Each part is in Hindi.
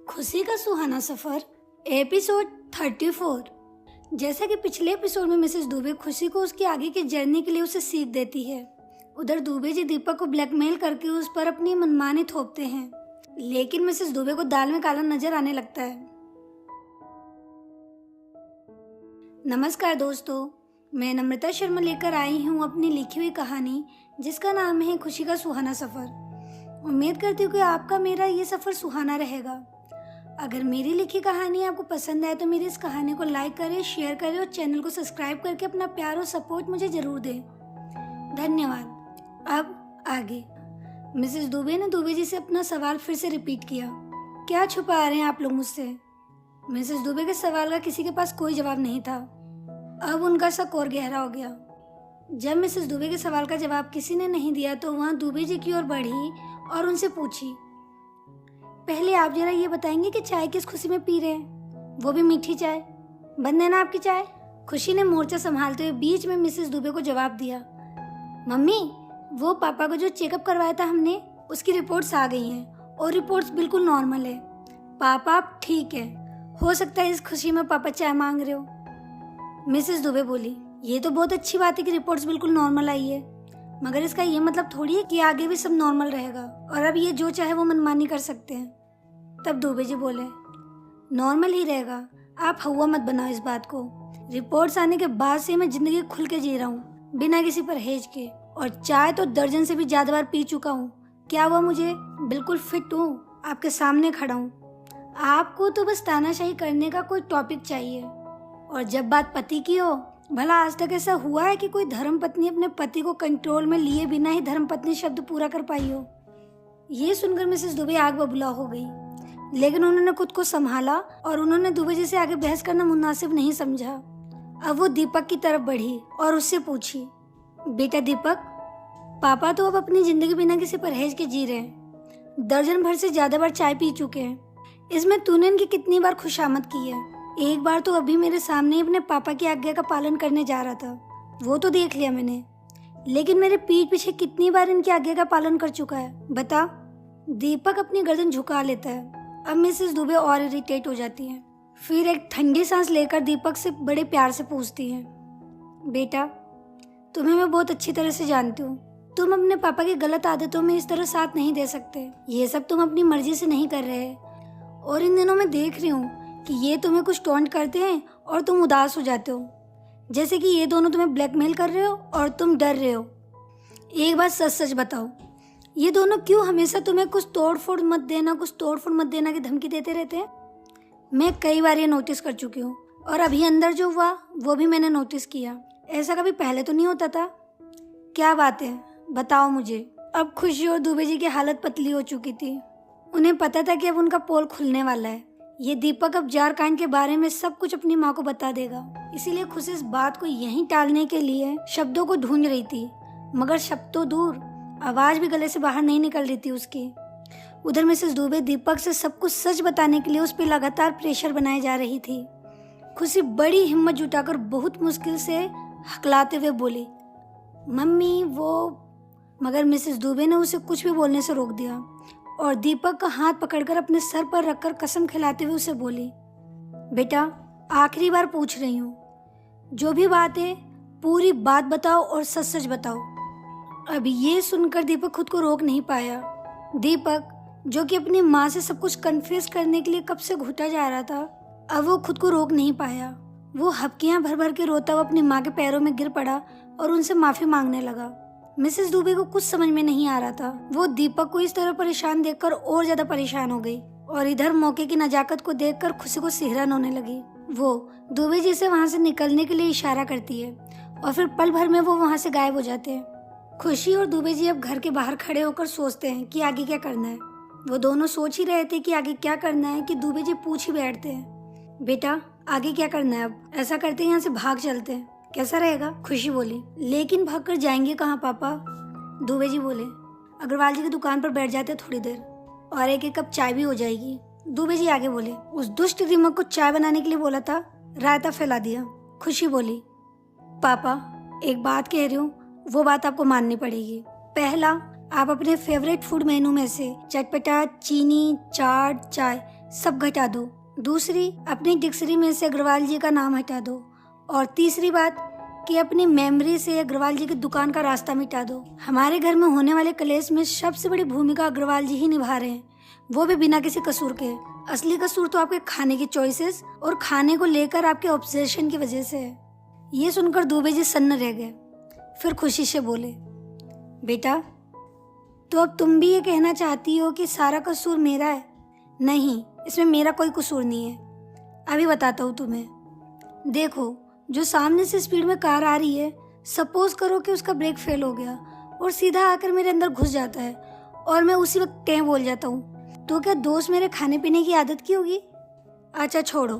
खुशी का सुहाना सफर एपिसोड 34। जैसा कि पिछले एपिसोड में मिसेस दुबे खुशी को उसके आगे की जर्नी के लिए उसे सीख देती है, उधर दुबे जी दीपक को ब्लैकमेल करके उस पर अपनी मनमानी थोपते हैं, लेकिन मिसेस दुबे को दाल में काला नजर आने लगता है। नमस्कार दोस्तों, मैं नम्रता शर्मा लेकर आई हूँ अपनी लिखी हुई कहानी जिसका नाम है खुशी का सुहाना सफर। उम्मीद करती हूँ कि आपका मेरा ये सफर सुहाना रहेगा। अगर मेरी लिखी कहानी आपको पसंद आए तो मेरी इस कहानी को लाइक करें, शेयर करें और चैनल को सब्सक्राइब करके अपना प्यार और सपोर्ट मुझे जरूर दें। धन्यवाद। अब आगे। मिसेस दुबे ने दुबे जी से अपना सवाल फिर से रिपीट किया। क्या छुपा रहे हैं आप लोग मुझसे? मिसेस दुबे के सवाल का किसी के पास कोई जवाब नहीं था। अब उनका शक और गहरा हो गया। जब मिसेस दुबे के सवाल का जवाब किसी ने नहीं दिया तो वहाँ दुबे जी की ओर बढ़ी और उनसे पूछी, पहले आप जरा ये बताएंगे कि चाय किस खुशी में पी रहे हैं, वो भी मीठी चाय? बंद है ना आपकी चाय? खुशी ने मोर्चा संभालते हुए बीच में मिसेस दुबे को जवाब दिया, मम्मी वो पापा को जो चेकअप करवाया था हमने उसकी रिपोर्ट्स आ गई हैं और रिपोर्ट्स बिल्कुल नॉर्मल है। पापा आप ठीक है, हो सकता है इस खुशी में पापा चाय मांग रहे हो। मिसेस दुबे बोली, ये तो बहुत अच्छी बात है कि रिपोर्ट्स बिल्कुल नॉर्मल आई है, मगर इसका ये मतलब थोड़ी है कि आगे भी सब नॉर्मल रहेगा और अब ये जो चाहे वो मनमानी कर सकते हैं। तब दुबे जी बोले, नॉर्मल ही रहेगा, आप हवा मत बनाओ इस बात को। रिपोर्ट्स आने के बाद से मैं जिंदगी खुल के जी रहा हूँ बिना किसी परहेज के, और चाय तो दर्जन से भी ज्यादा बार पी चुका हूँ। क्या हुआ, मुझे बिल्कुल फिट हूँ, आपके सामने खड़ा हूँ। आपको तो बस तानाशाही करने का कोई टॉपिक चाहिए। और जब बात पति की हो, भला आज तक ऐसा हुआ है कि कोई धर्म पत्नी अपने पति को कंट्रोल में लिए बिना ही धर्म पत्नी शब्द पूरा कर पाई हो? ये सुनकर मिसेस दुबे आग बबूला हो गई, लेकिन उन्होंने खुद को संभाला और उन्होंने दुबे जी से आगे बहस करना मुनासिब नहीं समझा। अब वो दीपक की तरफ बढ़ी और उससे पूछी, बेटा दीपक, पापा तो अब अपनी जिंदगी बिना किसी परहेज के जी रहे हैं, दर्जन भर से ज्यादा बार चाय पी चुके हैं। इसमें तूने इनकी कितनी बार खुशामद की है? एक बार तो अभी मेरे सामने ही अपने पापा की आज्ञा का पालन करने जा रहा था, वो तो देख लिया मैंने, लेकिन मेरे पीठ पीछे कितनी बार इनकी आज्ञा का पालन कर चुका है बता? दीपक अपनी गर्दन झुका लेता है। अब मिसेस दुबे और इरिटेट हो जाती हैं। फिर एक ठंडी सांस लेकर दीपक से बड़े प्यार से पूछती हैं, बेटा तुम्हें मैं बहुत अच्छी तरह से जानती हूँ, तुम अपने पापा की गलत आदतों में इस तरह साथ नहीं दे सकते। ये सब तुम अपनी मर्जी से नहीं कर रहे, और इन दिनों मैं देख रही हूँ कि ये तुम्हें कुछ टॉन्ट करते हैं और तुम उदास हो जाते हो, जैसे कि ये दोनों तुम्हें ब्लैकमेल कर रहे हो और तुम डर रहे हो। एक बात सच सच बताओ, ये दोनों क्यों हमेशा तुम्हें कुछ तोड़ फोड़ मत देना की धमकी देते रहते हैं? मैं कई बार ये नोटिस कर चुकी हूँ, और अभी अंदर जो हुआ वो भी मैंने नोटिस किया। ऐसा कभी पहले तो नहीं होता था। क्या बात है, बताओ मुझे। अब खुशी और दुबे जी की हालत पतली हो चुकी थी। उन्हें पता था कि अब उनका पोल खुलने वाला है। ये दीपक अब झारखंड के बारे में सब कुछ अपनी माँ को बता देगा, इसीलिए खुशी इस बात को यहीं टालने के लिए शब्दों को ढूंढ रही थी, मगर शब्द तो दूर, आवाज भी गले से बाहर नहीं निकल रही थी उसकी। उधर मिसेस दुबे दीपक से सब कुछ सच बताने के लिए उस पर लगातार प्रेशर बनाए जा रही थी। खुशी बड़ी हिम्मत जुटाकर बहुत मुश्किल से हकलाते हुए बोली, मम्मी वो, मगर मिसेस दुबे ने उसे कुछ भी बोलने से रोक दिया और दीपक का हाथ पकड़कर अपने सर पर रखकर कसम खिलाते हुए उसे बोली, बेटा आखिरी बार पूछ रही हूँ, जो भी बात है पूरी बात बताओ और सच सच बताओ। अब ये सुनकर दीपक खुद को रोक नहीं पाया। दीपक जो कि अपनी माँ से सब कुछ कन्फेस करने के लिए कब से घुटा जा रहा था, अब वो खुद को रोक नहीं पाया। वो हबकियां भर भर के रोता हुआ अपनी माँ के पैरों में गिर पड़ा और उनसे माफी मांगने लगा। मिसेस दुबे को कुछ समझ में नहीं आ रहा था। वो दीपक को इस तरह परेशान देखकर और ज्यादा परेशान हो गई, और इधर मौके की नजाकत को देखकर खुशी को सिहरन होने लगी। वो दुबे जी से वहाँ से निकलने के लिए इशारा करती है और फिर पल भर में वो वहाँ से गायब हो जाते हैं। खुशी और दुबे जी अब घर के बाहर खड़े होकर सोचते हैं कि आगे क्या करना है। वो दोनों सोच ही रहे थे कि आगे क्या करना है कि दुबे जी पूछ ही बैठते हैं, बेटा आगे क्या करना है? अब ऐसा करते हैं यहाँ से भाग चलते हैं, कैसा रहेगा? खुशी बोली, लेकिन भागकर जाएंगे कहाँ पापा? दुबे जी बोले, अग्रवाल जी की दुकान पर बैठ जाते थोड़ी देर और एक एक कप चाय भी हो जाएगी। दुबे जी आगे बोले, उस दुष्ट दिमाग को चाय बनाने के लिए बोला था, रायता फैला दिया। खुशी बोली, पापा एक बात कह रही हूँ, वो बात आपको माननी पड़ेगी। पहला, आप अपने फेवरेट फूड मेनू में से चटपटा, चीनी, चाट, चाय सब घटा दो। दूसरी, अपनी डिक्शनरी में से अग्रवाल जी का नाम हटा दो। और तीसरी बात कि अपनी मेमोरी से अग्रवाल जी की दुकान का रास्ता मिटा दो। हमारे घर में होने वाले कलेश में सबसे बड़ी भूमिका अग्रवाल जी ही निभा रहे हैं, वो भी बिना किसी कसूर के। असली कसूर तो आपके खाने की चॉइसेस और खाने को लेकर आपके ऑब्सेशन की वजह से है। ये सुनकर दुबे जी सन्न रह गए, फिर खुशी से बोले, बेटा तो अब तुम भी ये कहना चाहती हो कि सारा कसूर मेरा है? नहीं, इसमें मेरा कोई कसूर नहीं है। अभी बताता हूँ तुम्हें। देखो, जो सामने से स्पीड में कार आ रही है, सपोज करो कि उसका ब्रेक फेल हो गया और सीधा आकर मेरे अंदर घुस जाता है और मैं उसी वक्त टें बोल जाता हूँ, तो क्या दोस्त मेरे खाने पीने की आदत की होगी? अच्छा छोड़ो,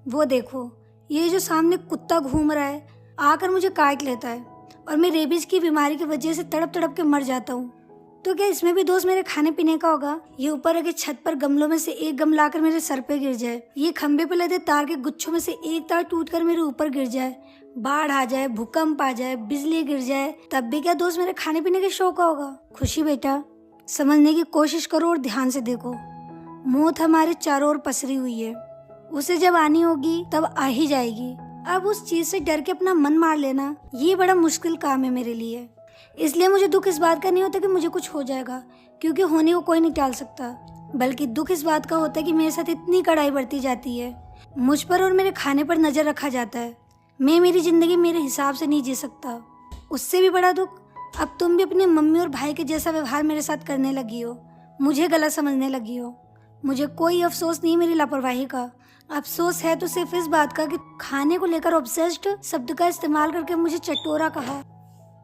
वो देखो, ये जो सामने कुत्ता घूम रहा है आकर मुझे काट लेता है और मैं रेबीज की बीमारी की वजह से तड़प तड़प के मर जाता हूँ, तो क्या इसमें भी दोस्त मेरे खाने पीने का होगा? ये ऊपर रखे छत पर गमलों में से एक गमला आकर मेरे सर पे गिर जाए, ये खंबे पे लदे तार के गुच्छों में से एक तार टूटकर मेरे ऊपर गिर जाए, बाढ़ आ जाए, भूकंप आ जाए, बिजली गिर जाए, तब भी क्या दोस्त मेरे खाने पीने के शौक का होगा? खुशी बेटा, समझने की कोशिश करो और ध्यान से देखो। मौत हमारे चारों ओर पसरी हुई है, उसे जब आनी होगी तब आ ही जाएगी। अब उस चीज से डर के अपना मन मार लेना, ये बड़ा मुश्किल काम है मेरे लिए। इसलिए मुझे दुख इस बात का नहीं होता कि मुझे कुछ हो जाएगा, क्योंकि होने को कोई नहीं टाल सकता, बल्कि दुख इस बात का होता है कि मेरे साथ इतनी कड़ाई बरती जाती है, मुझ पर और मेरे खाने पर नजर रखा जाता है। मैं मेरी जिंदगी मेरे हिसाब से नहीं जी सकता। उससे भी बड़ा दुख, अब तुम भी अपनी मम्मी और भाई के जैसा व्यवहार मेरे साथ करने लगी हो, मुझे गलत समझने लगी हो। मुझे कोई अफसोस नहीं मेरी लापरवाही का, अफसोस है तो सिर्फ इस बात का कि खाने को लेकर ऑब्सेस्ड शब्द का इस्तेमाल करके मुझे चटोरा कहा।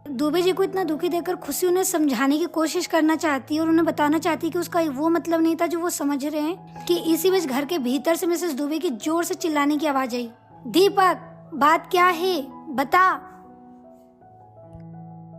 दुबे जी को इतना दुखी देखकर खुशी उन्हें समझाने की कोशिश करना चाहती है और उन्हें बताना चाहती है कि उसका वो मतलब नहीं था जो वो समझ रहे हैं, कि इसी बीच घर के भीतर से मिसेस दुबे की जोर से चिल्लाने की आवाज आई, दीपक बात क्या है, बता।